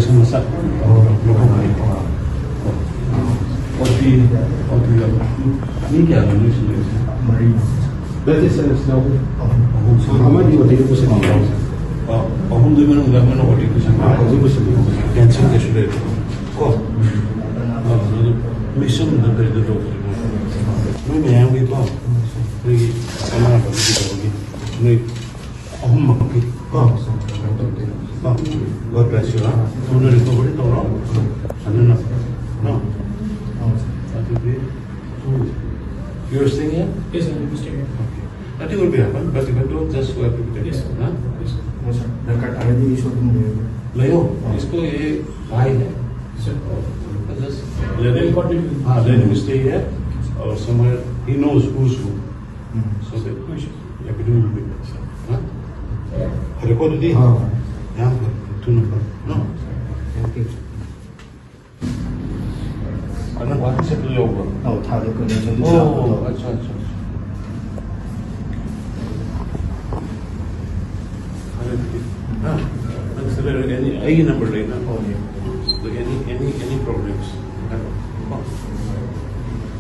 오디션 싹 물어보니까 어디가 이게 안 오시네요. Berarti saya selalu aman juga tidak bisa ngomong. Om tu mana enggak mana waktu itu sama. Aku bisa ngomong. Yang sangat sulit. Kok? Mission dah dari dulu. Ini yang itu. Ini sama apa gitu lagi. Ini om makin. God bless you. Udah recovery tu orang. Sana nak. No. You're staying here? Yes, sir. I'm staying here. Okay. Nothing will be happen, but you don't just go every day. Yes, sir. Huh? Yes, sir. वो sir लड़का टाले दी ईश्वर तुम ले Leo, इसको ये भाई है. Sir. Just let him continue. Let him stay here or somewhere. He knows who's who. So that No issue. everything will be better. Huh? Record दी. हाँ यहाँ पर तू नंबर. No. ओके अगर वहाँ से ले होगा. और था देखो नीचे Oh, अच्छा अच्छा. हाँ. Any number लेना. और ये